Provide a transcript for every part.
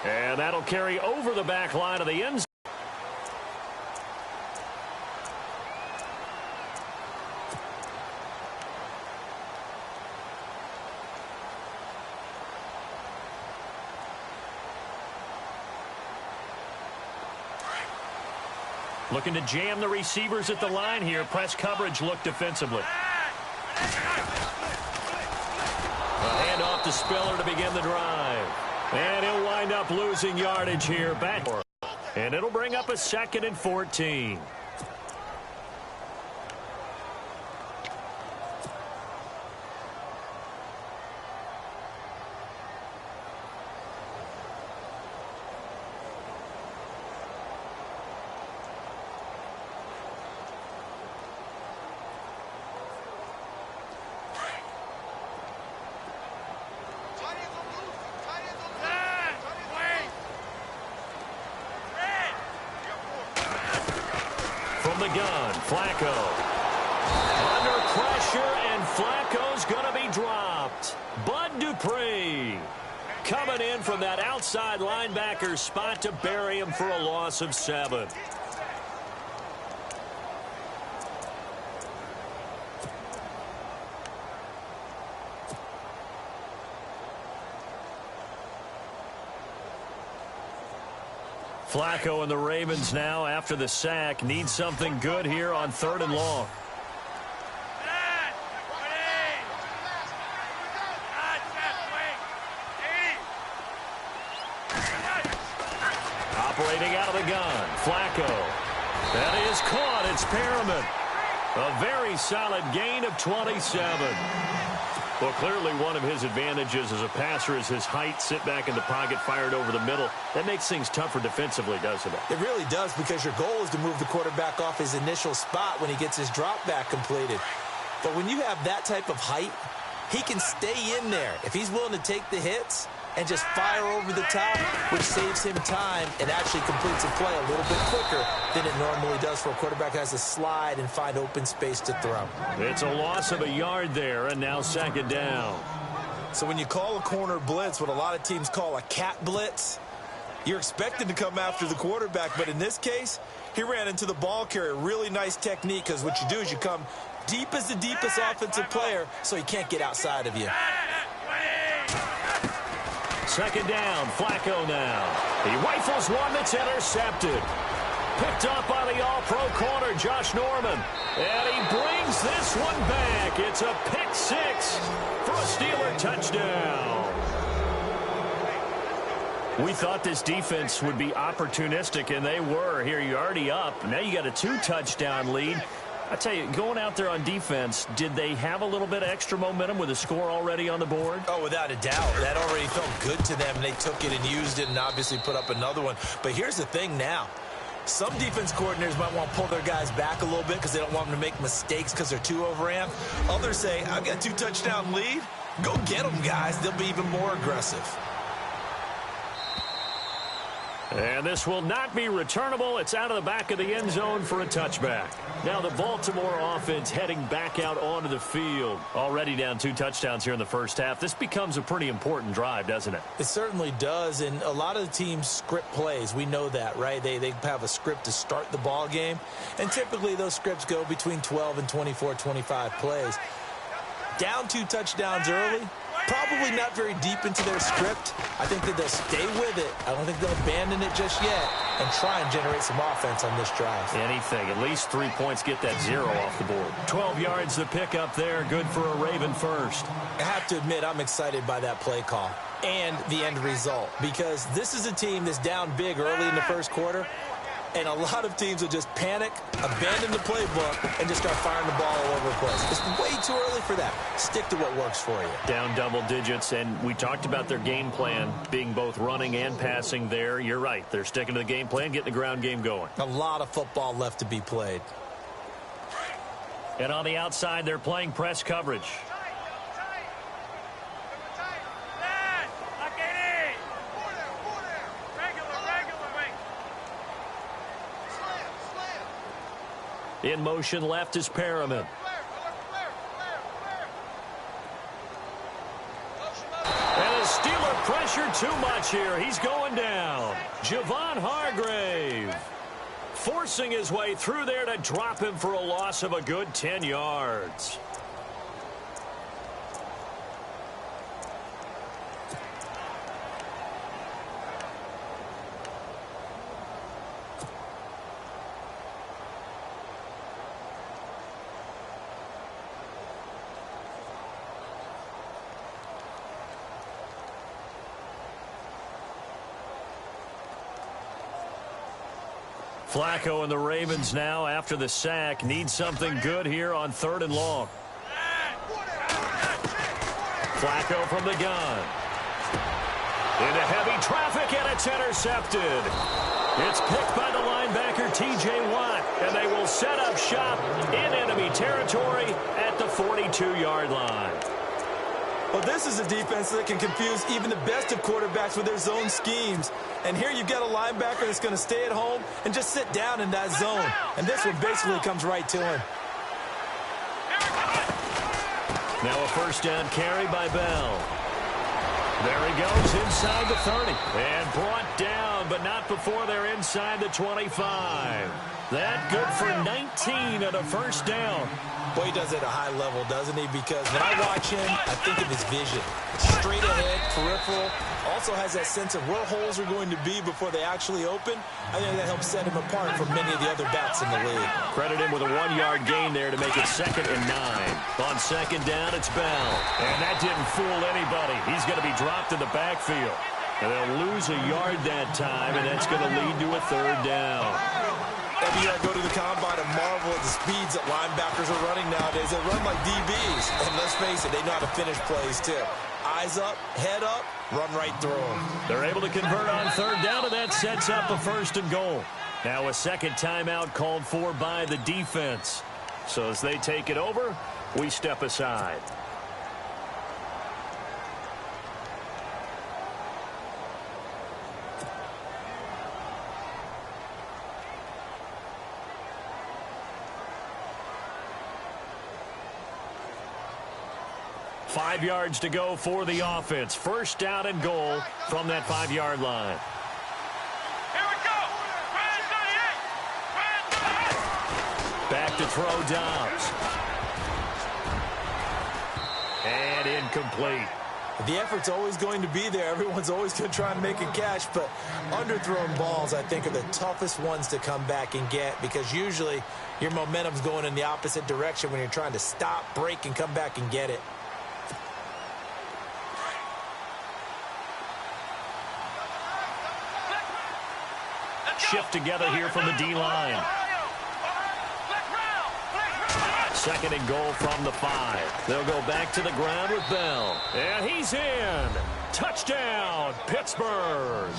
And that'll carry over the back line of the end zone. Looking to jam the receivers at the line here. Press coverage look defensively. A handoff to Spiller to begin the drive. And he'll wind up losing yardage here. Back. And it'll bring up a 2nd and 14. From the gun, Flacco. Under pressure, and Flacco's going to be dropped. Bud Dupree coming in from that outside linebacker spot to bury him for a loss of 7. Flacco and the Ravens now, after the sack, need something good here on 3rd and long. Operating out of the gun, Flacco. That is caught. It's Perriman. A very solid gain of 27. Well, clearly one of his advantages as a passer is his height. Sit back in the pocket, fired over the middle. That makes things tougher defensively, doesn't it? It really does, because your goal is to move the quarterback off his initial spot when he gets his drop back completed. But when you have that type of height, he can stay in there if he's willing to take the hits and just fire over the top, which saves him time and actually completes a play a little bit quicker than it normally does for a quarterback who has to slide and find open space to throw. It's a loss of a yard there, and now 2nd down. So when you call a corner blitz, what a lot of teams call a cat blitz, you're expected to come after the quarterback, but in this case, he ran into the ball carrier. Really nice technique, because what you do is you come deep as the deepest offensive player so he can't get outside of you. 2nd down, Flacco now. He rifles one that's intercepted. Picked up by the all-pro corner, Josh Norman. And he brings this one back. It's a pick 6 for a Steeler touchdown. We thought this defense would be opportunistic, and they were. Here, you're already up. Now you got a 2-touchdown lead. I tell you, going out there on defense, did they have a little bit of extra momentum with a score already on the board? Oh, without a doubt. That already felt good to them, and they took it and used it and obviously put up another one. But here's the thing now. Some defense coordinators might want to pull their guys back a little bit because they don't want them to make mistakes because they're too overamped. Others say, I've got a 2-touchdown lead. Go get them, guys. They'll be even more aggressive. And this will not be returnable. It's out of the back of the end zone for a touchback. Now the Baltimore offense heading back out onto the field. Already down 2 touchdowns here in the first half. This becomes a pretty important drive, doesn't it? It certainly does, and a lot of the teams script plays. We know that, right? They have a script to start the ball game, and typically those scripts go between 12 and 24, 25 plays. Down 2 touchdowns early, probably not very deep into their script. I think that they'll stay with it. I don't think they'll abandon it just yet and try and generate some offense on this drive. Anything. At least 3 points, get that 0 off the board. 12 yards to pick up there. Good for a Raven first. I have to admit, I'm excited by that play call and the end result, because this is a team that's down big early in the first quarter, and a lot of teams will just panic, abandon the playbook, and just start firing the ball all over the place. It's way too early for that. Stick to what works for you. Down double digits, and we talked about their game plan being both running and passing there. You're right. They're sticking to the game plan, getting the ground game going. A lot of football left to be played. And on the outside, they're playing press coverage. In motion left is Perriman. And a Steeler Pressure too much here. He's going down. Javon Hargrave forcing his way through there to drop him for a loss of a good 10 yards. Flacco and the Ravens now, after the sack, need something good here on 3rd and long. Flacco from the gun. Into heavy traffic, and it's intercepted. It's picked by the linebacker, T.J. Watt, and they will set up shop in enemy territory at the 42-yard line. Well, this is a defense that can confuse even the best of quarterbacks with their zone schemes. And here you've got a linebacker that's going to stay at home and just sit down in that zone. And this one basically comes right to him. Now a first down carry by Bell. There he goes inside the 30. And brought down, but not before they're inside the 25. That good for 19 at a first down. Boy, he does it at a high level, doesn't he? Because when I watch him, I think of his vision. Straight ahead, peripheral. Also has that sense of where holes are going to be before they actually open. I think that helps set him apart from many of the other backs in the league. Credit him with a 1-yard gain there to make it 2nd and 9. On 2nd down, it's Bell. And that didn't fool anybody. He's going to be dropped in the backfield. And they'll lose a yard that time, and that's going to lead to a 3rd down. Every year I go to the combine and marvel at the speeds that linebackers are running nowadays. They run like DBs. And let's face it, they know how to finish plays too. Eyes up, head up, run right through them. They're able to convert on 3rd down, and that sets up a 1st and goal. Now a second timeout called for by the defense. So as they take it over, we step aside. Five yards to go for the offense. First down and goal from that 5-yard line. Here we go. Back to throw Dobbs. And incomplete. The effort's always going to be there. Everyone's always going to try and make a catch, but underthrown balls, I think, are the toughest ones to come back and get because usually your momentum's going in the opposite direction when you're trying to stop, break, and come back and get it. Shift together here from the D-line. 2nd and goal from the 5. They'll go back to the ground with Bell. And he's in. Touchdown, Pittsburgh.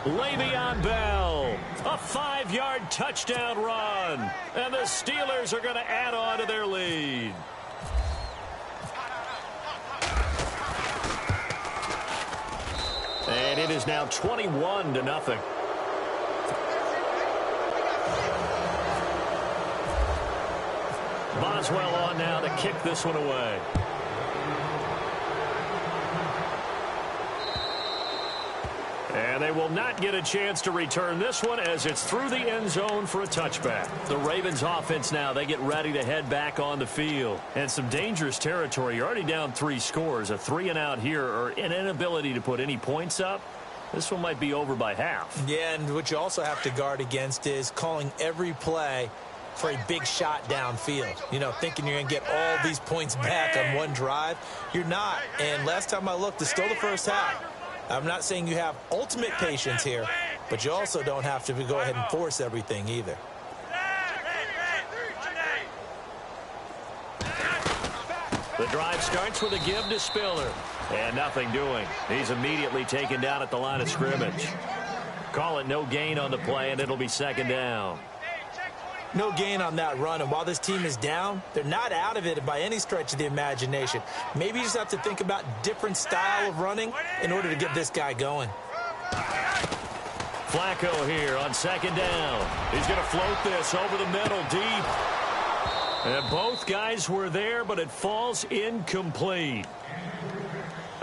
Le'Veon Bell. A 5-yard touchdown run. And the Steelers are going to add on to their lead. And it is now 21-0. Boswell on now to kick this one away. And they will not get a chance to return this one as it's through the end zone for a touchback. The Ravens offense now, they get ready to head back on the field. And some dangerous territory. You're already down 3 scores. A 3-and-out here or an inability to put any points up. This one might be over by half. Yeah, and what you also have to guard against is calling every play for a big shot downfield. You know, thinking you're going to get all these points back on one drive. You're not. And last time I looked, it's still the first half. I'm not saying you have ultimate patience here, but you also don't have to go ahead and force everything either. The drive starts with a give to Spiller. And nothing doing. He's immediately taken down at the line of scrimmage. Call it no gain on the play, and it'll be 2nd down. No gain on that run, and while this team is down, they're not out of it by any stretch of the imagination. Maybe you just have to think about different style of running in order to get this guy going. Flacco here on 2nd down. He's going to float this over the middle deep. And both guys were there, but it falls incomplete.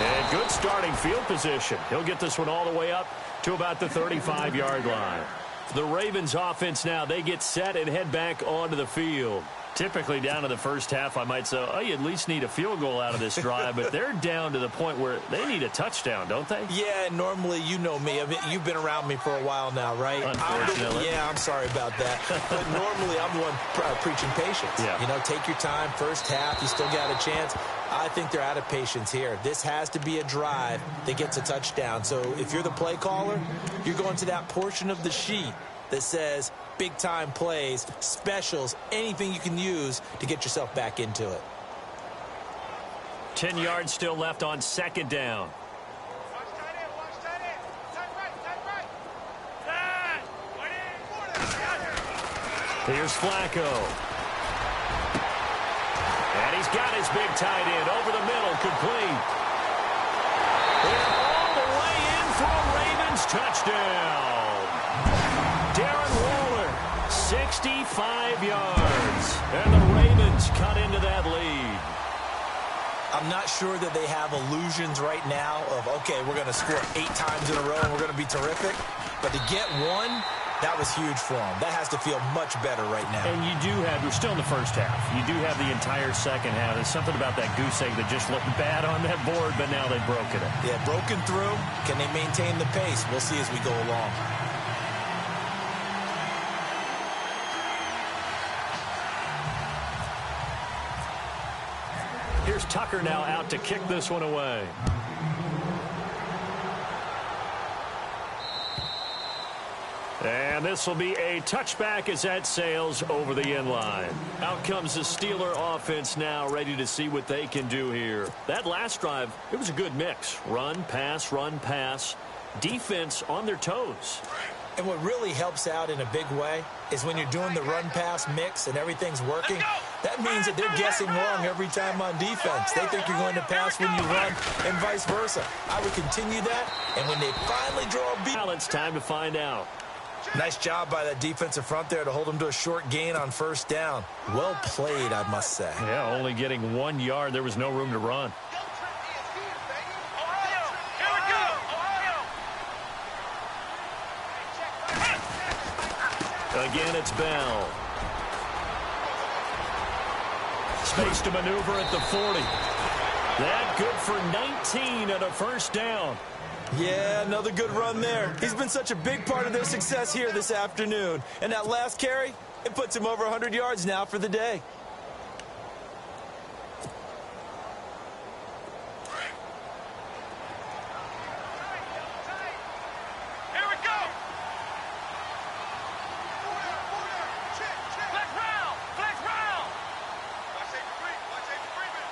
And good starting field position. He'll get this one all the way up to about the 35-yard line. The Ravens offense now, they get set and head back onto the field. Typically down to the first half, I might say, oh, you at least need a field goal out of this drive, but they're down to the point where they need a touchdown, don't they? Yeah, normally, you know me. I mean, you've been around me for a while now, right? Unfortunately. I'm sorry about that. But normally, I'm the one preaching patience. Yeah. You know, take your time, first half, you still got a chance. I think they're out of patience here. This has to be a drive that gets a touchdown. So if you're the play caller, you're going to that portion of the sheet that says big-time plays, specials, anything you can use to get yourself back into it. 10 yards still left on second down. Watch tight end, watch tight end. Tight right. Here's Flacco. And he's got his big tight end over the middle, complete. And all the way in for a Ravens touchdown. 65 yards. And the Ravens cut into that lead. I'm not sure that they have illusions right now of, okay, we're going to score 8 times in a row and we're going to be terrific. But to get one, that was huge for them. That has to feel much better right now. And you do have, we're still in the first half. You do have the entire second half. There's something about that goose egg that just looked bad on that board, but now they've broken it. Yeah, broken through. Can they maintain the pace? We'll see as we go along. Here's Tucker now out to kick this one away. And this will be a touchback as that sails over the end line. Out comes the Steeler offense now, ready to see what they can do here. That last drive, it was a good mix. Run, pass, defense on their toes. And what really helps out in a big way is when you're doing the run-pass mix and everything's working, that means that they're guessing wrong every time on defense. They think you're going to pass when you run and vice versa. I would continue that, and when they finally draw a beat... Well, it's time to find out. Nice job by that defensive front there to hold them to a short gain on first down. Well played, I must say. Yeah, only getting 1 yard. There was no room to run. Again, it's Bell. Space to maneuver at the 40. That good for 19 and a first down. Yeah, another good run there. He's been such a big part of their success here this afternoon. And that last carry, it puts him over 100 yards now for the day.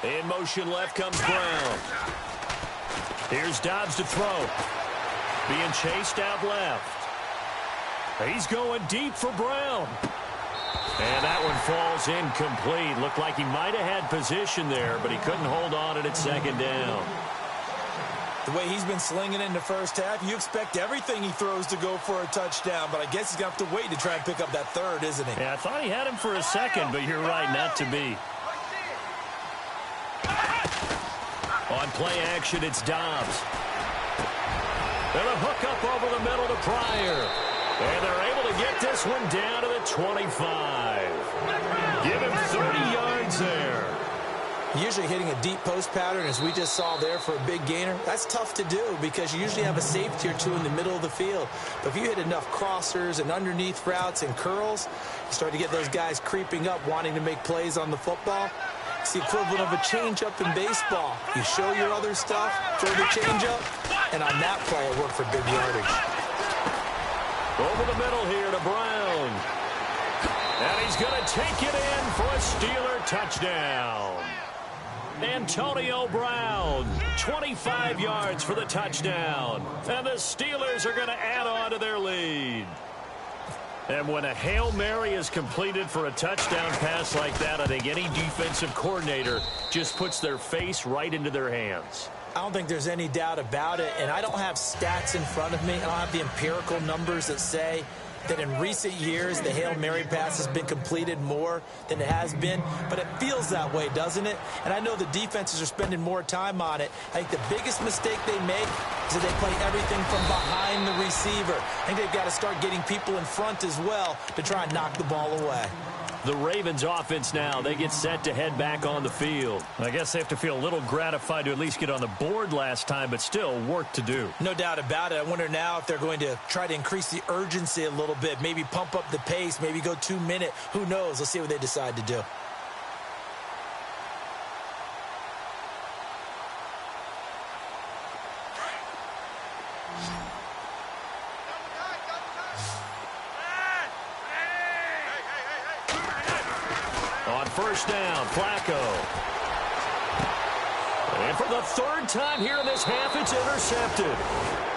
In motion left comes Brown. Here's Dobbs to throw. Being chased out left. He's going deep for Brown. And that one falls incomplete. Looked like he might have had position there, but he couldn't hold on at second down. The way he's been slinging it in the first half, you expect everything he throws to go for a touchdown, but I guess he's going to have to wait to try and pick up that third, isn't he? Yeah, I thought he had him for a second, but you're right, not to be. On play action, it's Dobbs. And a hook up over the middle to Pryor. And they're able to get this one down to the 25. Give him 30 yards there. Usually hitting a deep post pattern, as we just saw there for a big gainer, that's tough to do because you usually have a safety or two in the middle of the field. But if you hit enough crossers and underneath routes and curls, you start to get those guys creeping up, wanting to make plays on the football. It's the equivalent of a changeup in baseball. You show your other stuff, throw the changeup, and on that play, it worked for big yardage. Over the middle here to Brown. And he's going to take it in for a Steeler touchdown. Antonio Brown, 25 yards for the touchdown. And the Steelers are going to add on to their lead. And when a Hail Mary is completed for a touchdown pass like that, I think any defensive coordinator just puts their face right into their hands. I don't think there's any doubt about it, and I don't have stats in front of me. I don't have the empirical numbers that say that in recent years the Hail Mary pass has been completed more than it has been, but it feels that way, doesn't it? And I know the defenses are spending more time on it. I think the biggest mistake they make is that they play everything from behind the receiver. I think they've got to start getting people in front as well to try and knock the ball away. The Ravens offense now, they get set to head back on the field. I guess they have to feel a little gratified to at least get on the board last time, but still work to do. No doubt about it. I wonder now if they're going to try to increase the urgency a little bit, maybe pump up the pace, maybe go 2 minute. Who knows? Let's see what they decide to do. First down, Flacco. And for the third time here in this half, it's intercepted.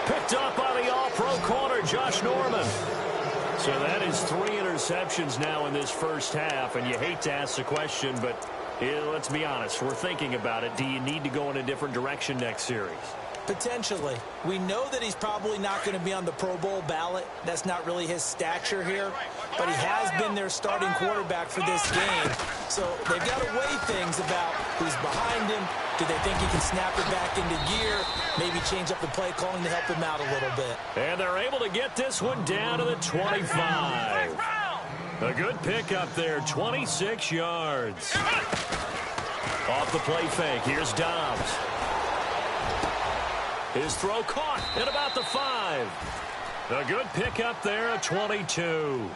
Picked up by the all-pro corner, Josh Norman. So that is 3 interceptions now in this first half, and you hate to ask the question, but let's be honest, we're thinking about it. Do you need to go in a different direction next series? Potentially. We know that he's probably not going to be on the Pro Bowl ballot. That's not really his stature here. But he has been their starting quarterback for this game. So they've got to weigh things about who's behind him. Do they think he can snap it back into gear? Maybe change up the play calling to help him out a little bit. And they're able to get this one down to the 25. A good pickup there, 26 yards. Off the play fake, here's Dobbs. His throw caught at about the 5. A good pickup there at 22.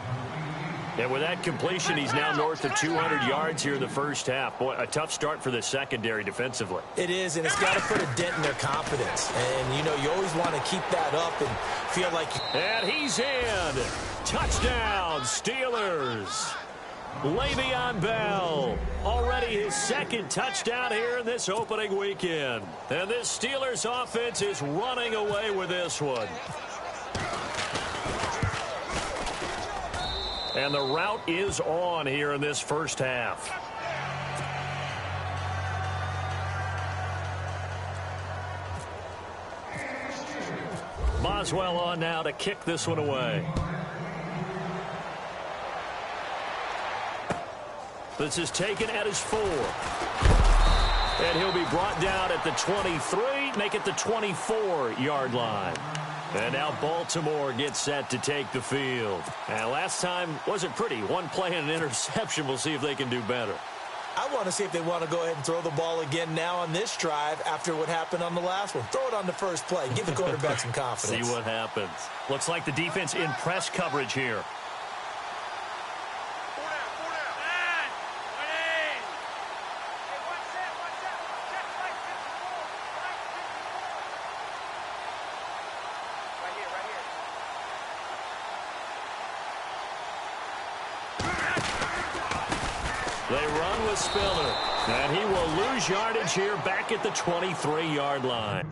And with that completion, he's now north of 200 yards here in the first half. Boy, a tough start for the secondary defensively. It is, and it's got to put a dent in their confidence. And, you know, you always want to keep that up and feel like... And he's in. Touchdown, Steelers. Le'Veon Bell, already his second touchdown here in this opening weekend. And this Steelers offense is running away with this one. And the route is on here in this first half. Boswell on now to kick this one away. This is taken at his 4. And he'll be brought down at the 23, make it the 24-yard line. And now Baltimore gets set to take the field. And last time wasn't pretty. One play and an interception. We'll see if they can do better. I want to see if they want to go ahead and throw the ball again now on this drive after what happened on the last one. Throw it on the first play. Give the quarterback some confidence. See what happens. Looks like the defense in press coverage here. They run with Spiller, and he will lose yardage here back at the 23-yard line.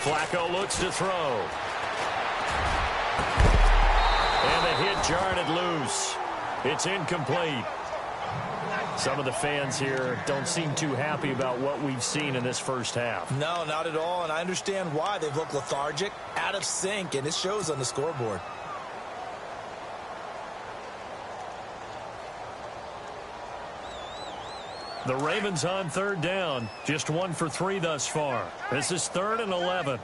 Flacco looks to throw. And the hit jarred it loose. It's incomplete. Some of the fans here don't seem too happy about what we've seen in this first half. No, not at all, and I understand why. They've looked lethargic, out of sync, and it shows on the scoreboard. The Ravens on third down. Just 1 for 3 thus far. This is 3rd and 11.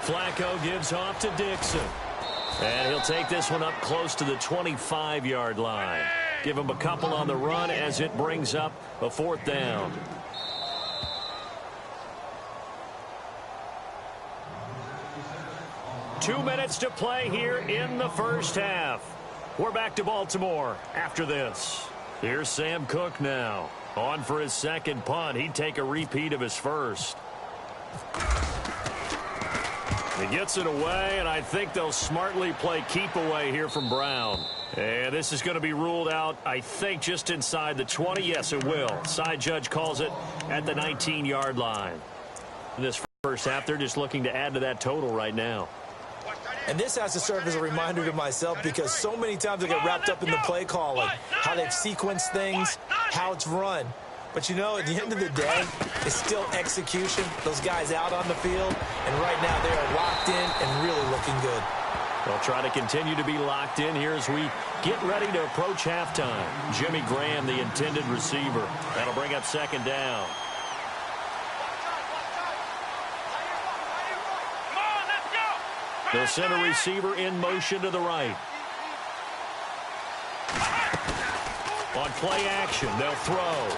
Flacco gives off to Dixon. And he'll take this one up close to the 25-yard line. Give him a couple on the run as it brings up a 4th down. Two minutes to play here in the first half. We're back to Baltimore after this. Here's Sam Cook now. On for his second punt. He'd take a repeat of his first. He gets it away, and I think they'll smartly play keep away here from Brown. And this is going to be ruled out, I think, just inside the 20. Yes, it will. Side judge calls it at the 19-yard line. In this first half, they're just looking to add to that total right now. And this has to serve as a reminder to myself because so many times I get wrapped up in the play calling, how they've sequenced things, how it's run. But, you know, at the end of the day, it's still execution. Those guys out on the field, and right now they are locked in and really looking good. They'll try to continue to be locked in here as we get ready to approach halftime. Jimmy Graham, the intended receiver. That'll bring up 2nd down. They'll send a receiver in motion to the right. On play action, they'll throw.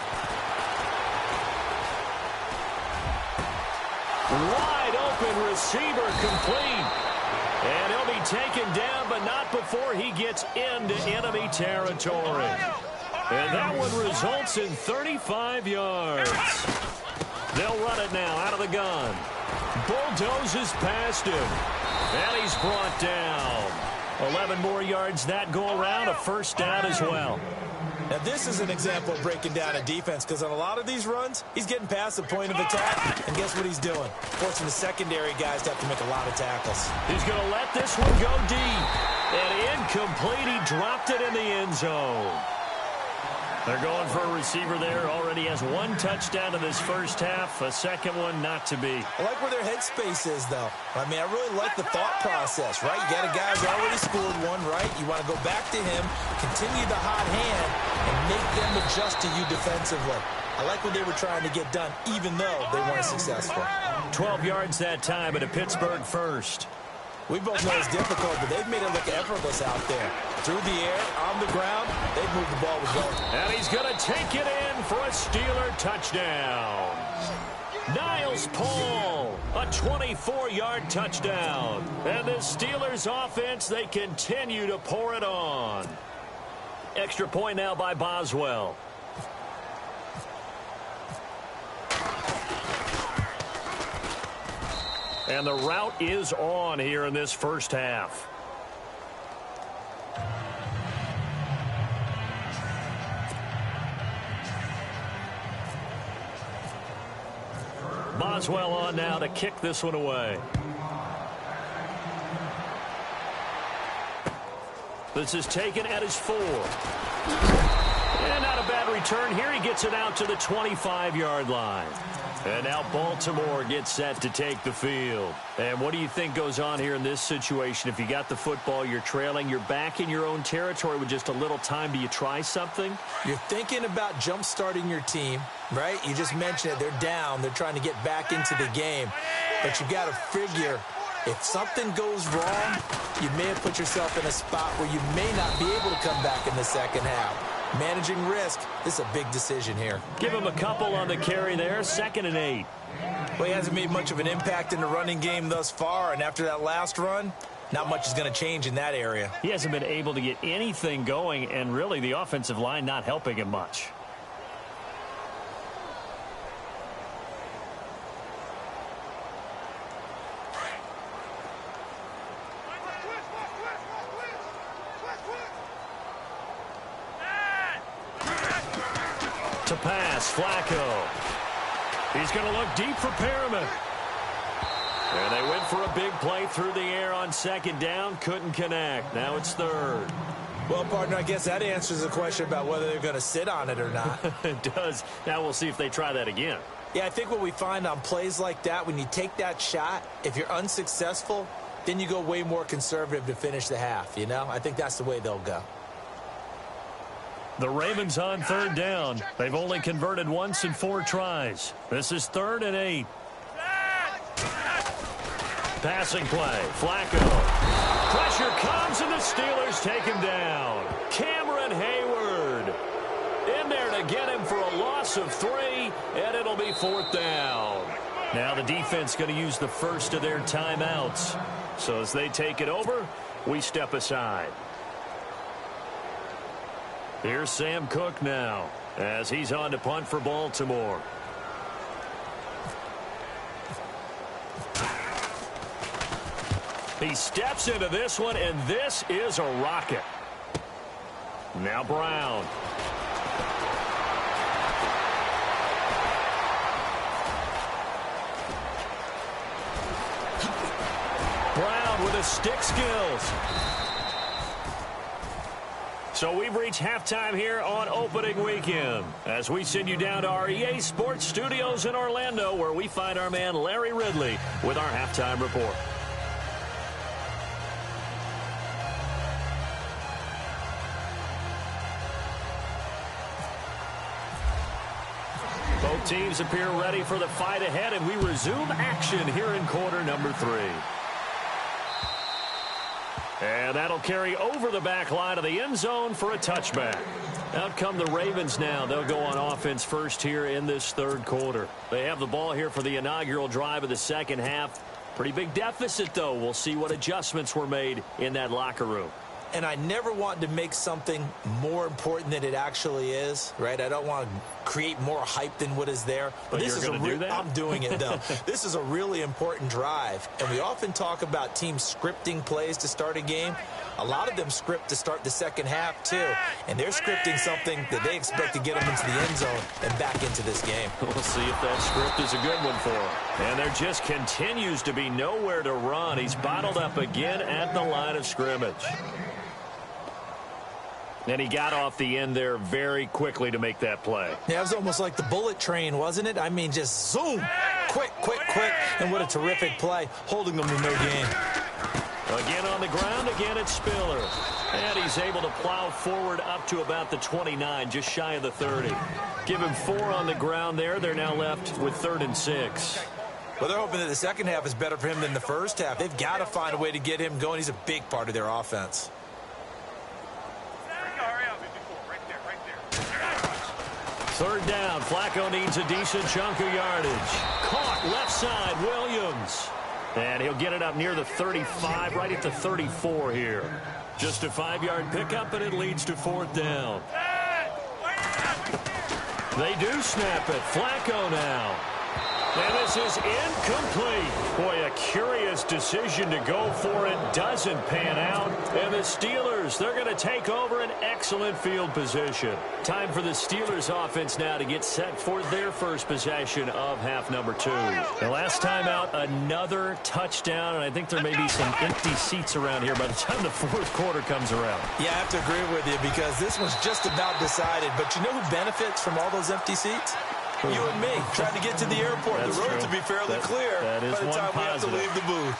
Wide open receiver complete. And he'll be taken down, but not before he gets into enemy territory. And that one results in 35 yards. They'll run it now out of the gun. Bulldozes past him. And he's brought down. 11 more yards that go around, a 1st down as well. Now, this is an example of breaking down a defense because on a lot of these runs, he's getting past the point of attack, and guess what he's doing? Forcing the secondary guys to have to make a lot of tackles. He's going to let this one go deep. And incomplete. He dropped it in the end zone. They're going for a receiver there. Already has 1 touchdown in this first half. A second one not to be. I like where their headspace is, though. I mean, I really like the thought process, right? You got a guy who's already scored one, right? You want to go back to him, continue the hot hand, and make them adjust to you defensively. I like what they were trying to get done, even though they weren't successful. 12 yards that time at a Pittsburgh first. We both know it's difficult, but they've made it look effortless out there. Through the air, on the ground, they've moved the ball with both. And he's going to take it in for a Steeler touchdown. Niles Paul, a 24-yard touchdown. And the Steelers offense, they continue to pour it on. Extra point now by Boswell. And the route is on here in this first half. Boswell on now to kick this one away. This is taken at his 4. And not a bad return here. He gets it out to the 25-yard line. And now Baltimore gets set to take the field. And what do you think goes on here in this situation? If you got the football, you're trailing, you're back in your own territory with just a little time. Do you try something? You're thinking about jump-starting your team, right? You just mentioned it. They're down. They're trying to get back into the game. But you got to figure if something goes wrong, you may have put yourself in a spot where you may not be able to come back in the second half. Managing risk, this is a big decision here. Give him a couple on the carry there, 2nd and 8. Well, he hasn't made much of an impact in the running game thus far, and after that last run, not much is going to change in that area. He hasn't been able to get anything going, and really the offensive line not helping him much. To pass, Flacco. He's going to look deep for Perriman. And they went for a big play through the air on second down. Couldn't connect. Now it's third. Well, partner, I guess that answers the question about whether they're going to sit on it or not. It does. Now we'll see if they try that again. Yeah, I think what we find on plays like that, when you take that shot, if you're unsuccessful, then you go way more conservative to finish the half, you know? I think that's the way they'll go. The Ravens on third down. They've only converted once in 4 tries. This is 3rd and 8. Passing play. Flacco. Pressure comes, and the Steelers take him down. Cameron Hayward in there to get him for a loss of 3, and it'll be 4th down. Now the defense going to use the first of their timeouts. So as they take it over, we step aside. Here's Sam Cook now as he's on to punt for Baltimore. He steps into this one, and this is a rocket. Now Brown. Brown with his stick skills. So we've reached halftime here on opening weekend as we send you down to our EA Sports Studios in Orlando, where we find our man Larry Ridley with our halftime report. Both teams appear ready for the fight ahead, and we resume action here in quarter number 3. And that'll carry over the back line of the end zone for a touchback. Out come the Ravens now. They'll go on offense first here in this 3rd quarter. They have the ball here for the inaugural drive of the second half. Pretty big deficit, though. We'll see what adjustments were made in that locker room. And I never want to make something more important than it actually is, right? I don't want to create more hype than what is there. But this you're going to do that? I'm doing it, though. This is a really important drive. And we often talk about teams scripting plays to start a game. A lot of them script to start the second half, too. And they're scripting something that they expect to get them into the end zone and back into this game. We'll see if that script is a good one for him. And there just continues to be nowhere to run. He's bottled up again at the line of scrimmage. And he got off the end there very quickly to make that play. Yeah, it was almost like the bullet train, wasn't it? I mean, just zoom, quick, quick, quick. And what a terrific play, holding them to no gain. Again on the ground, again it's Spiller. And he's able to plow forward up to about the 29, just shy of the 30. Give him 4 on the ground there. They're now left with 3rd and 6. Well, they're hoping that the second half is better for him than the first half. They've got to find a way to get him going. He's a big part of their offense. Third down. Flacco needs a decent chunk of yardage. Caught left side, Williams. And he'll get it up near the 35, right at the 34 here. Just a 5-yard pickup, and it leads to 4th down. They do snap it. Flacco now. And this is incomplete. Boy, a curious decision to go for it. Doesn't pan out. And the Steelers, they're going to take over an excellent field position. Time for the Steelers offense now to get set for their first possession of half number 2. The last time out, another touchdown. And I think there may be some empty seats around here by the time the 4th quarter comes around. Yeah, I have to agree with you because this one's just about decided. But you know who benefits from all those empty seats? You and me, trying to get to the airport. That's the roads true. will be fairly clear that is by the one time positive. we have to leave the booth.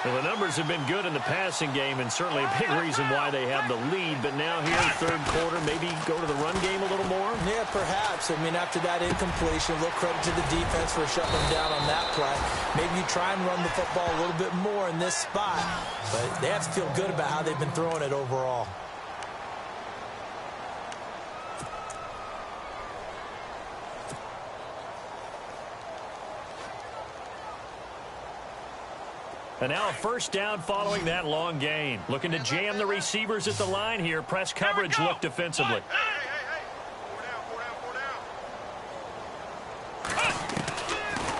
Well, the numbers have been good in the passing game, and certainly a big reason why they have the lead. But now here in 3rd quarter, maybe go to the run game a little more? Yeah, perhaps. I mean, after that incompletion, a little credit to the defense for shutting them down on that play. Maybe you try and run the football a little bit more in this spot. But they have to feel good about how they've been throwing it overall. And now a first down following that long gain. Looking to jam the receivers at the line here. Press coverage look defensively.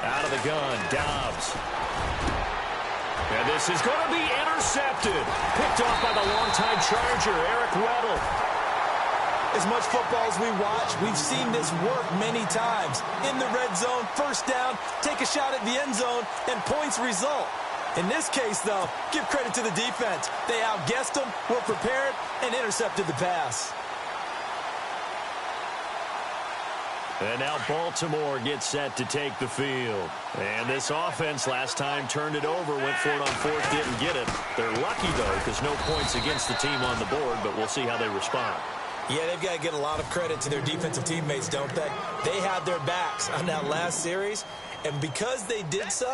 Out of the gun, Dobbs. And this is going to be intercepted. Picked off by the longtime Charger, Eric Weddle. As much football as we watch, we've seen this work many times. In the red zone, first down, take a shot at the end zone, and points result. In this case, though, give credit to the defense. They outguessed them, were prepared, and intercepted the pass. And now Baltimore gets set to take the field. And this offense last time turned it over, went for it on fourth, didn't get it. They're lucky, though, because no points against the team on the board, but we'll see how they respond. Yeah, they've got to get a lot of credit to their defensive teammates, don't they? They had their backs on that last series, and because they did so,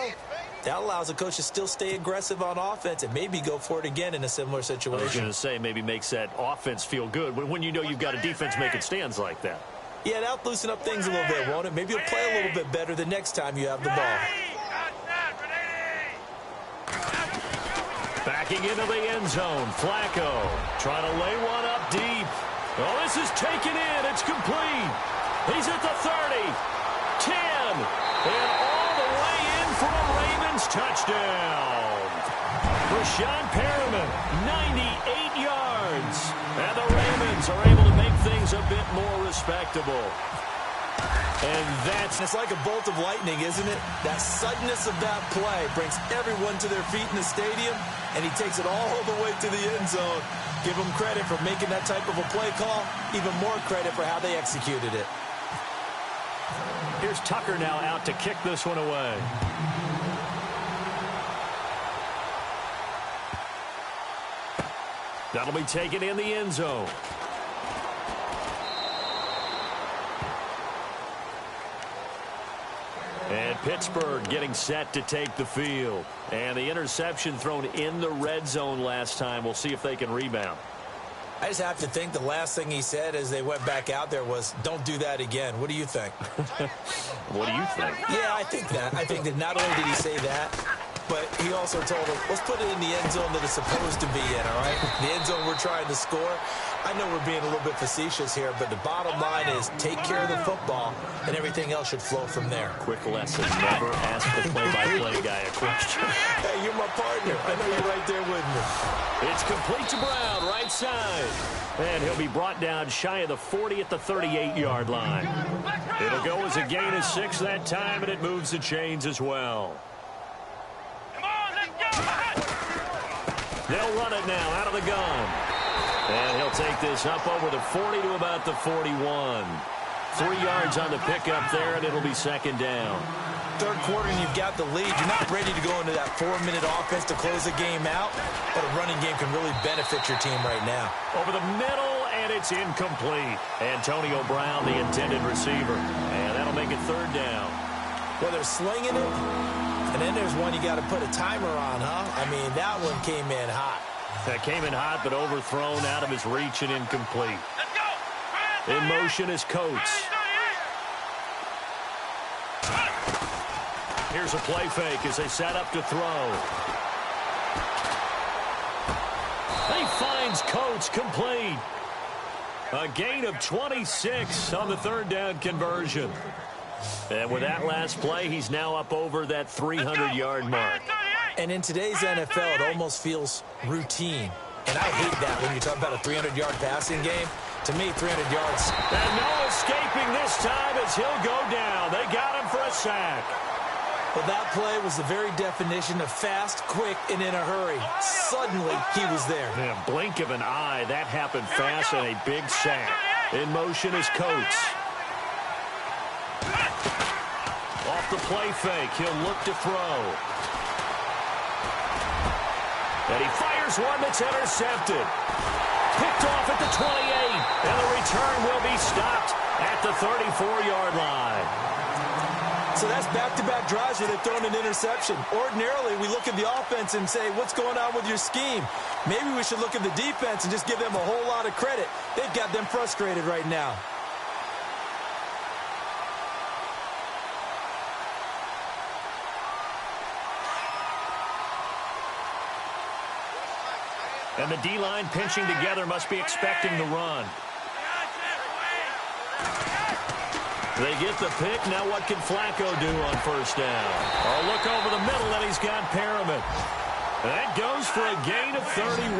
that allows the coach to still stay aggressive on offense and maybe go for it again in a similar situation. I was going to say maybe makes that offense feel good when you know you've got a defense making stands like that. Yeah, that'll loosen up things a little bit, won't it? Maybe you'll play a little bit better the next time you have the ball. Backing into the end zone, Flacco trying to lay one up deep. Oh, this is taken in. It's complete. He's at the 30, 10, and all the way in for a Ravens touchdown. Rashawn Perriman, 98 yards. And the Ravens are able to make things a bit more respectable. And it's like a bolt of lightning, isn't it? That suddenness of that play brings everyone to their feet in the stadium, and he takes it all the way to the end zone. Give him credit for making that type of a play call, even more credit for how they executed it. Here's Tucker now out to kick this one away. That'll be taken in the end zone. And Pittsburgh getting set to take the field. And the interception thrown in the red zone last time. We'll see if they can rebound. I just have to think the last thing he said as they went back out there was, don't do that again. What do you think? What do you think? Yeah, I think that. I think that not only did he say that, but he also told them, let's put it in the end zone that it's supposed to be in, all right? The end zone we're trying to score. I know we're being a little bit facetious here, but the bottom line is take care of the football, and everything else should flow from there. Quick lesson, never ask the play-by-play guy a question. Hey, you're my partner. I know you're right there with me. It's complete to Brown, right side. And he'll be brought down shy of the 40 at the 38-yard line. It'll go as a gain of 6 that time, and it moves the chains as well. They'll run it now out of the gun. And he'll take this up over the 40 to about the 41. 3 yards on the pickup there, and it'll be second down. Third quarter, and you've got the lead. You're not ready to go into that 4-minute offense to close the game out, but a running game can really benefit your team right now. Over the middle, and it's incomplete. Antonio Brown, the intended receiver. And that'll make it third down. Well, they're slinging it. And then there's one you got to put a timer on, huh? I mean, that one came in hot. That came in hot, but overthrown out of his reach and incomplete. In motion is Coates. Here's a play fake as they set up to throw. He finds Coates complete. A gain of 26 on the third down conversion. And with that last play, he's now up over that 300-yard mark. And in today's NFL, it almost feels routine. And I hate that when you talk about a 300-yard passing game. To me, 300 yards. And no escaping this time as he'll go down. They got him for a sack. Well, that play was the very definition of fast, quick, and in a hurry. Suddenly, he was there. In a blink of an eye, that happened fast and a big sack. In motion is Coates. Off the play fake, he'll look to throw. And he fires one that's intercepted. Picked off at the 28, and the return will be stopped at the 34-yard line. So that's back-to-back drives where they've thrown an interception. Ordinarily, we look at the offense and say, what's going on with your scheme? Maybe we should look at the defense and just give them a whole lot of credit. They've got them frustrated right now. And the D-line pinching together must be expecting the run. They get the pick. Now what can Flacco do on first down? Oh, look over the middle, and he's got Perriman. That goes for a gain of 31.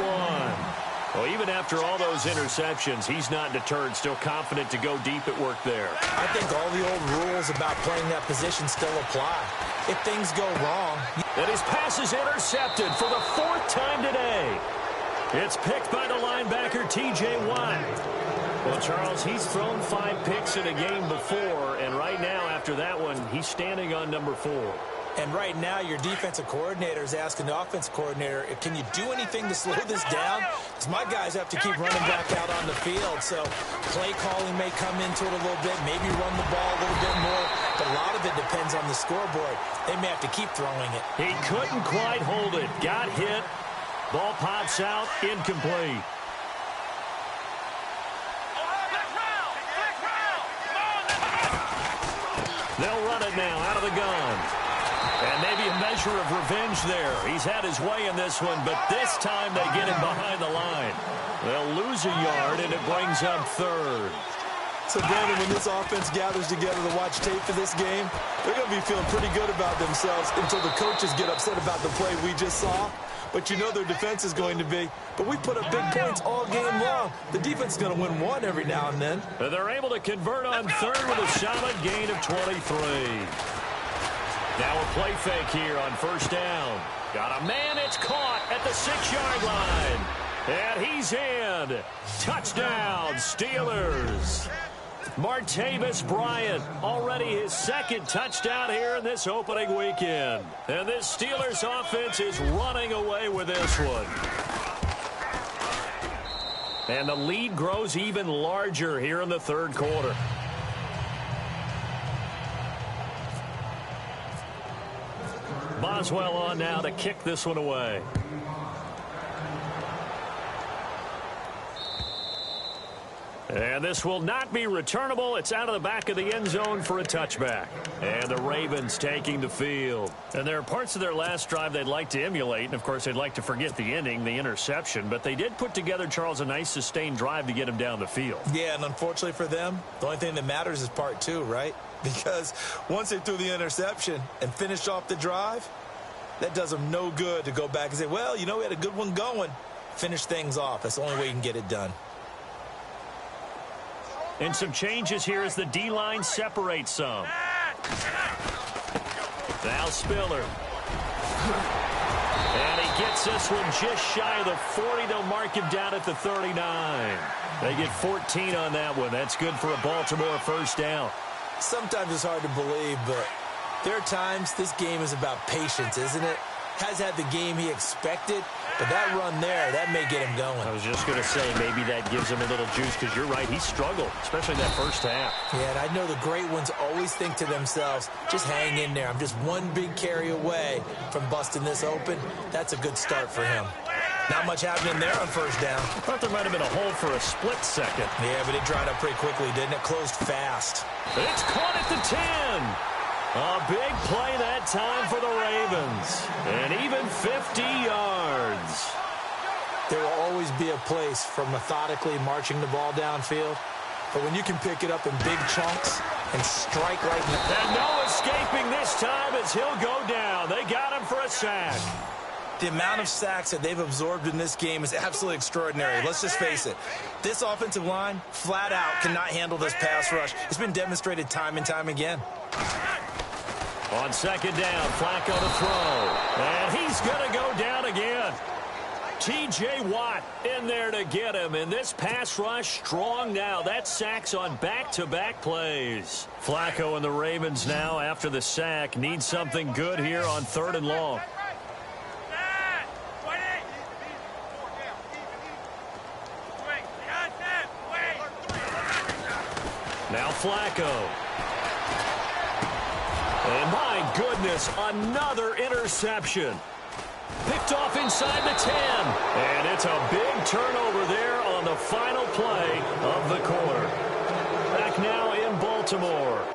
Well, even after all those interceptions, he's not deterred, still confident to go deep at work there. I think all the old rules about playing that position still apply. If things go wrong... And his pass is intercepted for the 4th time today. It's picked by the linebacker, T.J. Watt. Well, Charles, he's thrown 5 picks in a game before, and right now, after that one, he's standing on number 4. And right now, your defensive coordinator is asking the offensive coordinator, can you do anything to slow this down? Because my guys have to keep running back out on the field. So play calling may come into it a little bit, maybe run the ball a little bit more. But a lot of it depends on the scoreboard. They may have to keep throwing it. He couldn't quite hold it. Got hit. Ball pops out. Incomplete. They'll run it now out of the gun. And maybe a measure of revenge there. He's had his way in this one, but this time they get him behind the line. They'll lose a yard, and it brings up 3rd. So, Brandon, when this offense gathers together to watch tape for this game, they're going to be feeling pretty good about themselves until the coaches get upset about the play we just saw. But you know their defense is going to be. But we put up big points all game long. The defense is going to win one every now and then. And they're able to convert on 3rd with a solid gain of 23. Now a play fake here on 1st down. Got a man, it's caught at the 6-yard line. And he's in. Touchdown, Steelers. Martavis Bryant, already his 2nd touchdown here in this opening weekend. And this Steelers offense is running away with this one. And the lead grows even larger here in the 3rd quarter. Boswell on now to kick this one away. And this will not be returnable. It's out of the back of the end zone for a touchback. And the Ravens taking the field. And there are parts of their last drive they'd like to emulate. And, of course, they'd like to forget the ending, the interception. But they did put together, Charles, a nice sustained drive to get him down the field. Yeah, and unfortunately for them, the only thing that matters is part 2, right? Because once they threw the interception and finished off the drive, that does them no good to go back and say, well, you know, we had a good one going. Finish things off. That's the only way you can get it done. And some changes here as the D-line separates some. Now Spiller. And he gets this one just shy of the 40. They'll mark him down at the 39. They get 14 on that one. That's good for a Baltimore 1st down. Sometimes it's hard to believe, but there are times this game is about patience, isn't it? Has had the game he expected, but that run there, that may get him going. I was just going to say, maybe that gives him a little juice, because you're right, he struggled, especially that 1st half. Yeah, and I know the great ones always think to themselves, just hang in there. I'm just one big carry away from busting this open. That's a good start for him. Not much happening there on 1st down. I thought there might have been a hole for a split second. Yeah, but it dried up pretty quickly, didn't it? Closed fast. It's caught at the 10. A big play that time for the Ravens. And even 50 yards. There will always be a place for methodically marching the ball downfield. But when you can pick it up in big chunks and strike like that. And no escaping this time as he'll go down. They got him for a sack. The amount of sacks that they've absorbed in this game is absolutely extraordinary. Let's just face it. This offensive line, flat out, cannot handle this pass rush. It's been demonstrated time and time again. On 2nd down, Flacco to throw. And he's going to go down again. T.J. Watt in there to get him. And this pass rush strong now. That's sacks on back-to-back plays. Flacco and the Ravens now, after the sack, need something good here on 3rd and long. Now Flacco. And my goodness, another interception. Picked off inside the 10. And it's a big turnover there on the final play of the quarter. Back now in Baltimore.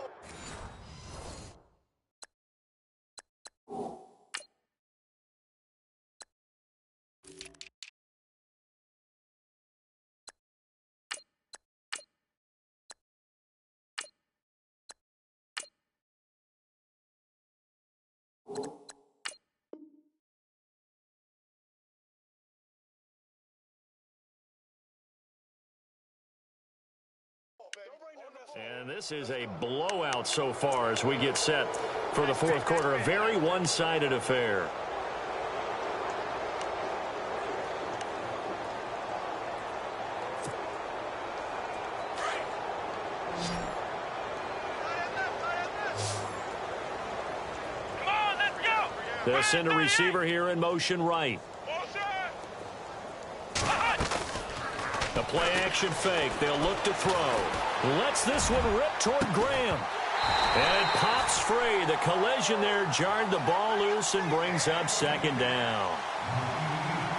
And this is a blowout so far as we get set for the fourth quarter. A very one-sided affair. They'll send a receiver here in motion right. A play-action fake. They'll look to throw. Lets this one rip toward Graham. And it pops free. The collision there jarred the ball loose and brings up second down.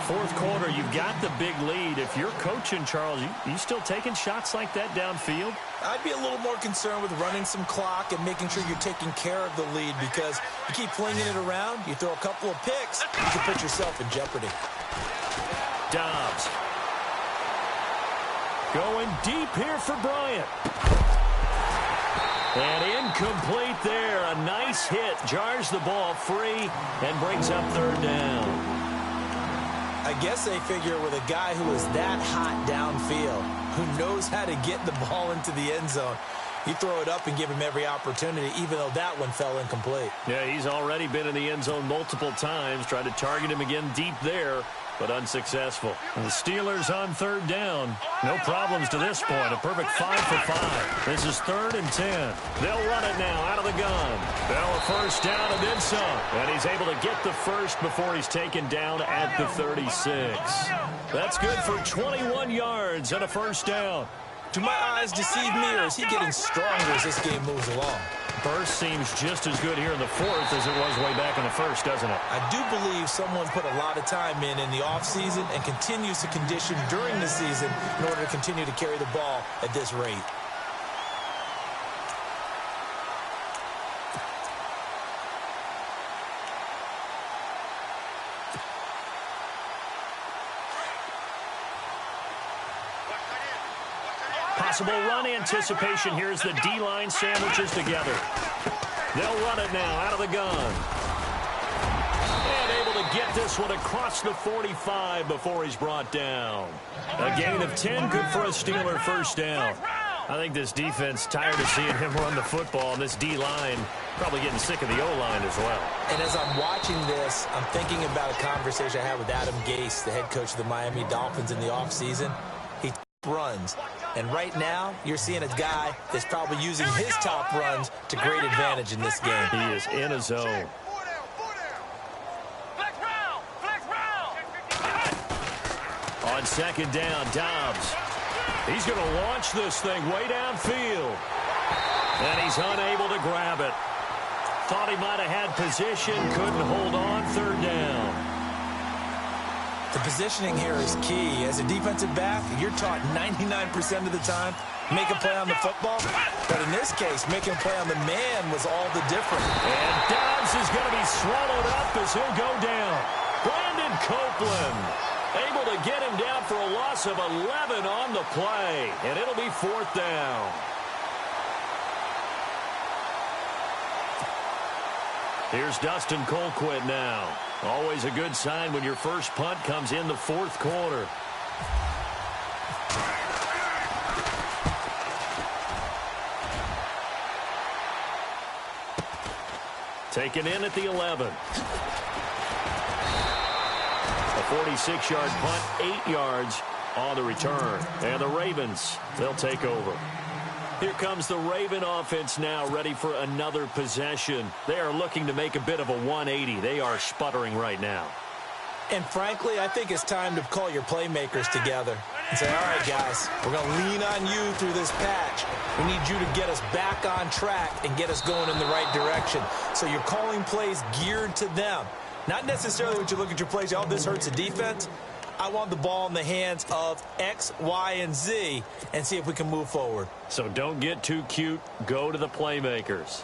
Fourth quarter, you've got the big lead. If you're coaching, Charles, you still taking shots like that downfield? I'd be a little more concerned with running some clock and making sure you're taking care of the lead, because you keep flinging it around, you throw a couple of picks, you can put yourself in jeopardy. Dobbs. Going deep here for Bryant. And incomplete there. A nice hit. Jars the ball free and brings up third down. I guess they figure with a guy who is that hot downfield, who knows how to get the ball into the end zone, you throw it up and give him every opportunity, even though that one fell incomplete. Yeah, he's already been in the end zone multiple times. Tried to target him again deep there, but unsuccessful. And the Steelers on third down. No problems to this point. A perfect 5 for 5. This is 3rd and 10. They'll run it now out of the gun. Bell a first down and then some. And he's able to get the first before he's taken down at the 36. That's good for 21 yards and a first down. Do my eyes deceive me, or is he getting stronger as this game moves along? Burst seems just as good here in the fourth as it was way back in the first, doesn't it? I do believe someone put a lot of time in the offseason and continues to condition during the season in order to continue to carry the ball at this rate. Possible run anticipation here as the D-line sandwiches together. They'll run it now out of the gun. And able to get this one across the 45 before he's brought down. A gain of 10, good for a Steeler first down. I think this defense tired of seeing him run the football, and this D-line probably getting sick of the O-line as well. And as I'm watching this, I'm thinking about a conversation I had with Adam Gase, the head coach of the Miami Dolphins in the offseason. He runs. And right now, you're seeing a guy that's probably using his top runs to great advantage in this game. He is in a zone. On second down, Dobbs. He's going to launch this thing way downfield. And he's unable to grab it. Thought he might have had position, couldn't hold on, third down. The positioning here is key. As a defensive back, you're taught 99% of the time, make a play on the football. But in this case, making a play on the man was all the difference. And Dobbs is going to be swallowed up as he'll go down. Brandon Copeland able to get him down for a loss of 11 on the play. And it'll be fourth down. Here's Dustin Colquitt now. Always a good sign when your first punt comes in the fourth quarter. Taken in at the 11. A 46-yard punt, 8 yards on the return. And the Ravens, they'll take over. Here comes the Raven offense now, ready for another possession. They are looking to make a bit of a 180. They are sputtering right now. And frankly, I think it's time to call your playmakers together and say, all right, guys, we're going to lean on you through this patch. We need you to get us back on track and get us going in the right direction. So you're calling plays geared to them. Not necessarily when you look at your plays, oh, this hurts the defense. I want the ball in the hands of X, Y, and Z and see if we can move forward. So don't get too cute. Go to the playmakers.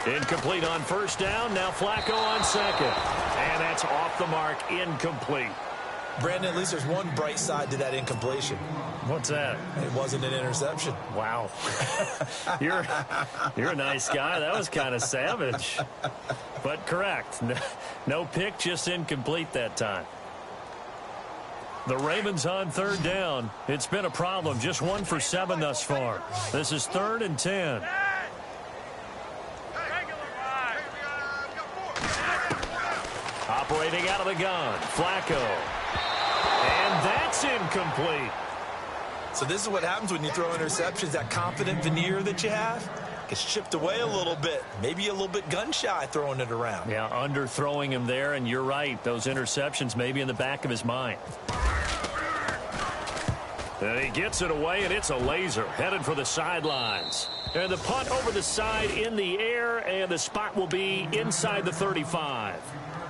Incomplete on first down. Now Flacco on second. And that's off the mark. Incomplete. Brandon, at least there's one bright side to that incompletion. What's that? It wasn't an interception. Wow. You're a nice guy. That was kind of savage. but correct. No pick, just incomplete that time. The Ravens on third down. It's been a problem. Just 1 for 7 thus far. This is 3rd and 10. Operating out of the gun, Flacco. And that's incomplete. So this is what happens when you throw interceptions. That confident veneer that you have gets chipped away a little bit. Maybe a little bit gun-shy throwing it around. Yeah, underthrowing him there, and you're right. Those interceptions maybe in the back of his mind. And he gets it away, and it's a laser headed for the sidelines. And the punt over the side in the air, and the spot will be inside the 35.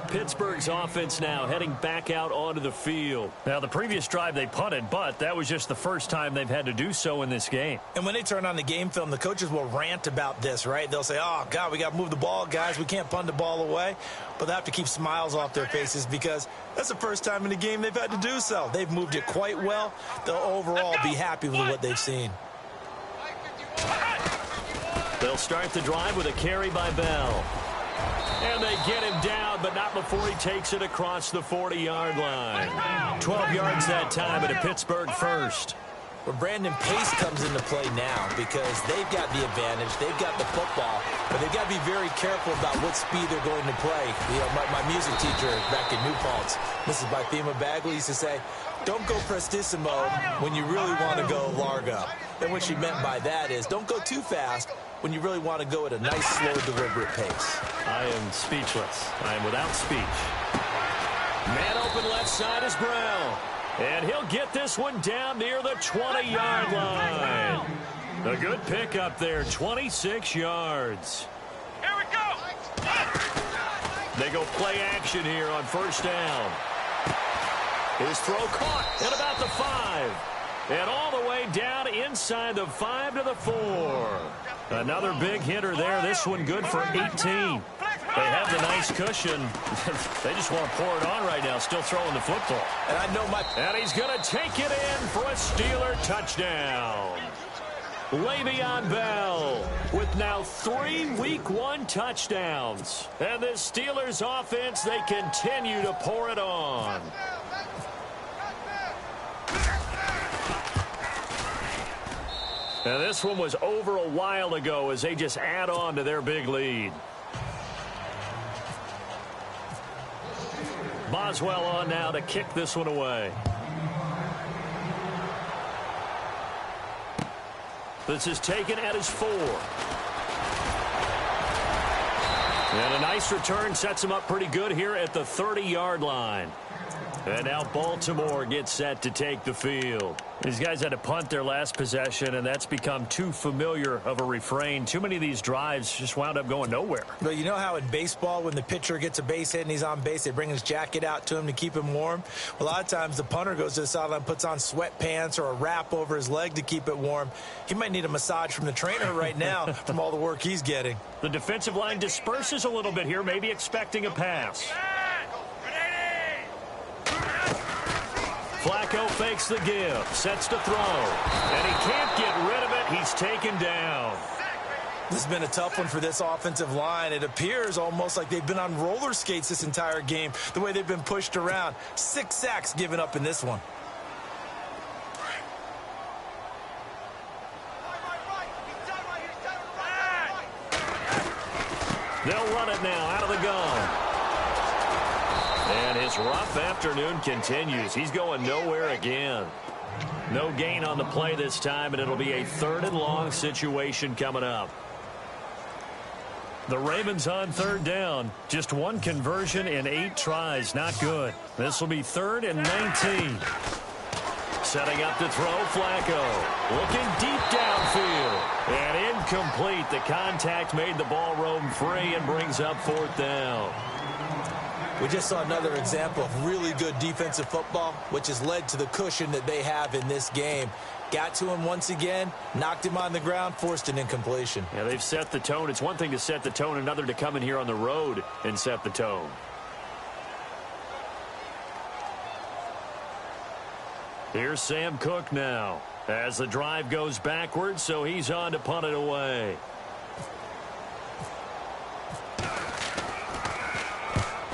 Pittsburgh's offense now heading back out onto the field. Now, the previous drive they punted, but that was just the first time they've had to do so in this game. And when they turn on the game film, the coaches will rant about this, right? They'll say, oh, God, we got to move the ball, guys. We can't punt the ball away. But they have to keep smiles off their faces because that's the first time in the game they've had to do so. They've moved it quite well. They'll overall be happy with what they've seen. They'll start the drive with a carry by Bell. And they get him down, but not before he takes it across the 40-yard line. 12 yards that time at a Pittsburgh first. Well, Brandon, pace comes into play now because they've got the advantage. They've got the football, but they've got to be very careful about what speed they're going to play. You know, my music teacher back in New Paltz, Mrs. Bythema Bagley, used to say, don't go prestissimo when you really want to go largo. And what she meant by that is don't go too fast when you really want to go at a nice, slow, deliberate pace. I am speechless. I am without speech. Man open left side is Brown. And he'll get this one down near the 20-yard line. A good pickup there, 26 yards. Here we go. They go play action here on first down. His throw caught at about the 5. And all the way down inside the 5 to the 4. Another big hitter there. This one good for 18. They have the nice cushion. They just want to pour it on right now, still throwing the football. And I know And he's going to take it in for a Steeler touchdown. Le'Veon Bell with now 3 Week 1 touchdowns. And this Steelers offense, they continue to pour it on. And this one was over a while ago as they just add on to their big lead. Boswell on now to kick this one away. This is taken at his 4. And a nice return sets him up pretty good here at the 30-yard line. And now Baltimore gets set to take the field. These guys had to punt their last possession, and that's become too familiar of a refrain. Too many of these drives just wound up going nowhere. But you know how in baseball, when the pitcher gets a base hit and he's on base, they bring his jacket out to him to keep him warm? Well, a lot of times the punter goes to the sideline, puts on sweatpants or a wrap over his leg to keep it warm. He might need a massage from the trainer right now from all the work he's getting. The defensive line disperses a little bit here, maybe expecting a pass. Flacco fakes the give, sets to throw, and he can't get rid of it. He's taken down. This has been a tough one for this offensive line. It appears almost like they've been on roller skates this entire game, the way they've been pushed around. 6 sacks given up in this one. They'll run it now out of the gun. And his rough afternoon continues. He's going nowhere again. No gain on the play this time, and it'll be a 3rd and long situation coming up. The Ravens on 3rd down. Just 1 conversion in 8 tries. Not good. This will be 3rd and 19. Setting up to throw, Flacco. Looking deep downfield. And incomplete. The contact made the ball roam free and brings up 4th down. We just saw another example of really good defensive football, which has led to the cushion that they have in this game. Got to him once again, knocked him on the ground, forced an incompletion. Yeah, they've set the tone. It's one thing to set the tone, another to come in here on the road and set the tone. Here's Sam Cook now as the drive goes backwards, so he's on to punt it away.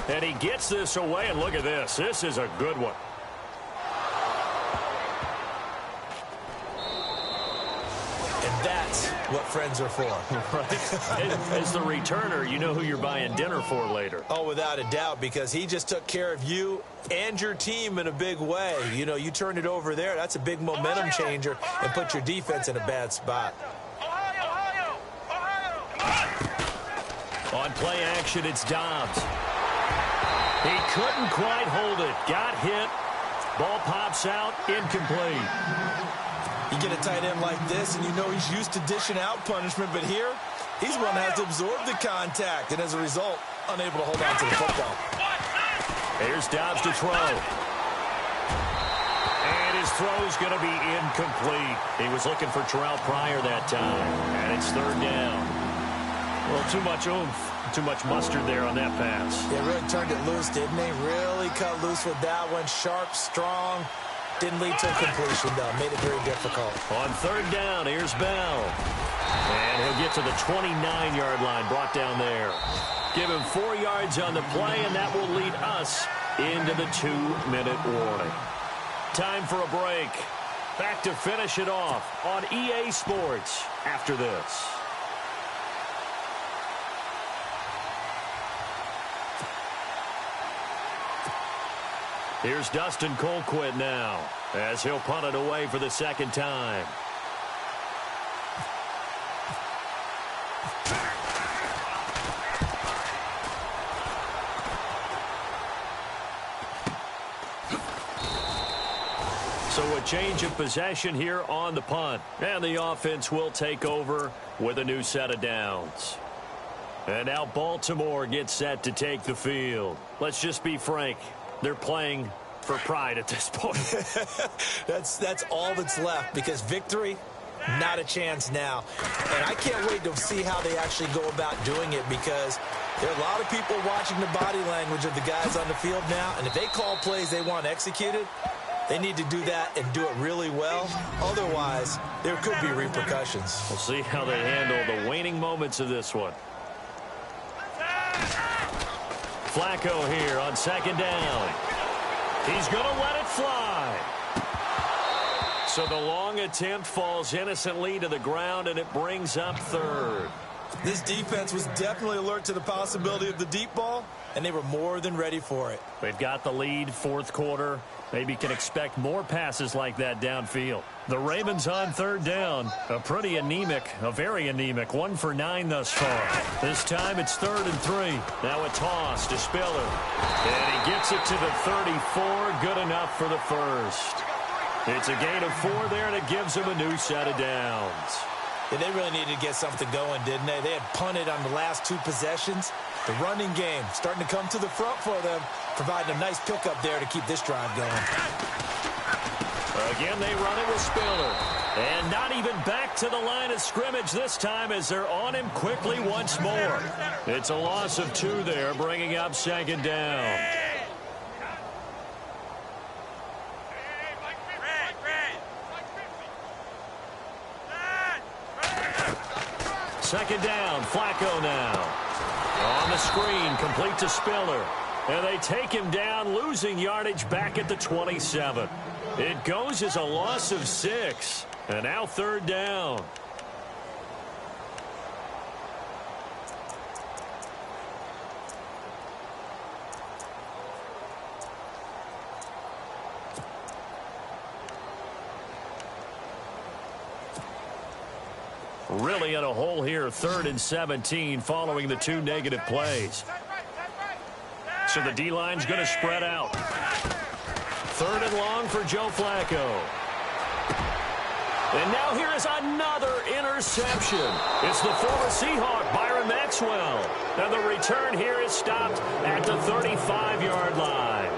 And he gets this away, and look at this. This is a good one. And that's what friends are for. Right? As the returner, you know who you're buying dinner for later. Oh, without a doubt, because he just took care of you and your team in a big way. You know, you turned it over there. That's a big momentum changer and put your defense in a bad spot. On play action, it's Dobbs. He couldn't quite hold it. Got hit. Ball pops out. Incomplete. You get a tight end like this, and you know he's used to dishing out punishment, but here, he's one that has to absorb the contact, and as a result, unable to hold on to the football. Here's Dobbs to throw. And his throw's going to be incomplete. He was looking for Terrell Pryor that time, and it's third down. Well, too much oomph, too much mustard there on that pass. Yeah, really turned it loose, didn't he? Really cut loose with that one. Sharp, strong. Didn't lead to a completion, though. Made it very difficult. On third down, here's Bell. And he'll get to the 29-yard line, brought down there. Give him 4 yards on the play, and that will lead us into the 2-minute warning. Time for a break. Back to finish it off on EA Sports after this. Here's Dustin Colquitt now as he'll punt it away for the second time. So a change of possession here on the punt. And the offense will take over with a new set of downs. And now Baltimore gets set to take the field. Let's just be frank. They're playing for pride at this point. That's all that's left, because victory, not a chance now. And I can't wait to see how they actually go about doing it, because there are a lot of people watching the body language of the guys on the field now, and if they call plays they want executed, they need to do that and do it really well. Otherwise, there could be repercussions. We'll see how they handle the waning moments of this one. Flacco here on second down. He's going to let it fly. So the long attempt falls innocently to the ground, and it brings up third. This defense was definitely alert to the possibility of the deep ball, and they were more than ready for it. They've got the lead, fourth quarter. Maybe can expect more passes like that downfield. The Ravens on third down. A very anemic 1 for 9 thus far. This time it's 3rd and 3. Now a toss to Spiller. And he gets it to the 34. Good enough for the first. It's a gain of 4 there, and it gives them a new set of downs. Yeah, they really needed to get something going, didn't they? They had punted on the last 2 possessions. The running game starting to come to the front for them, providing a nice pickup there to keep this drive going. Again, they run it with Spiller. And not even back to the line of scrimmage this time, as they're on him quickly once more. It's a loss of 2 there, bringing up second down. Second down, Flacco now. On the screen, complete to Spiller. And they take him down, losing yardage back at the 27. It goes as a loss of 6. And now third down. Really in a hole here, 3rd and 17 following the 2 negative plays. So the D-line's going to spread out. 3rd and long for Joe Flacco. And now here is another interception. It's the former Seahawk, Byron Maxwell. And the return here is stopped at the 35-yard line.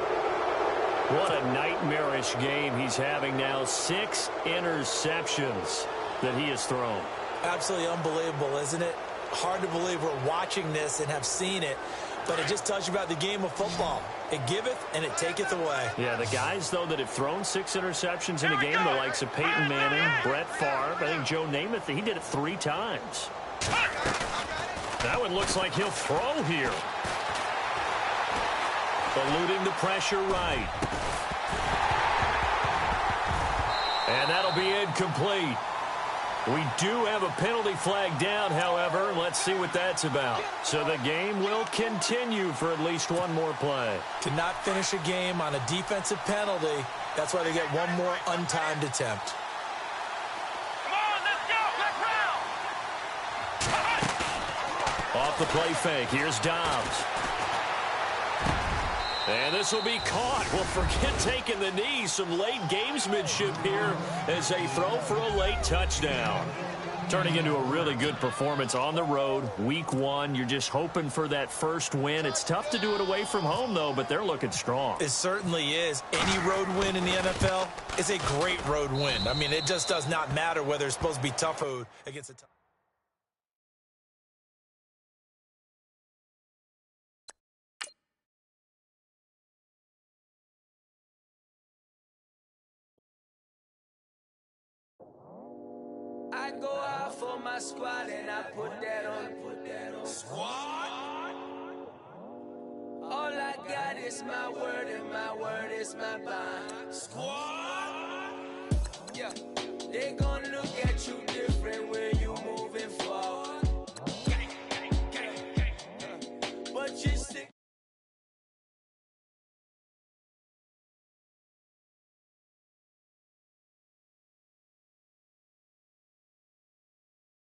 What a nightmarish game he's having now. 6 interceptions that he has thrown. Absolutely unbelievable, isn't it? Hard to believe we're watching this and have seen it, but it just tells you about the game of football. It giveth and it taketh away. Yeah, the guys, though, that have thrown 6 interceptions in a game, the likes of Peyton Manning, Brett Favre, I think Joe Namath, he did it 3 times. That one looks like he'll throw here. Eluding the pressure right. And that'll be incomplete. We do have a penalty flag down, however. Let's see what that's about. So the game will continue for at least one more play. Cannot finish a game on a defensive penalty. That's why they get one more untimed attempt. Come on, let's go. Let's round. Off the play fake. Here's Dobbs. And this will be caught. Well, forget taking the knee. Some late gamesmanship here as they throw for a late touchdown. Turning into a really good performance on the road. Week 1, you're just hoping for that first win. It's tough to do it away from home, though, but they're looking strong. It certainly is. Any road win in the NFL is a great road win. I mean, it just does not matter whether it's supposed to be tough road against a tough. I go out for my squad and I put that on. Squad? All I got is my word and my word is my bond. Squad?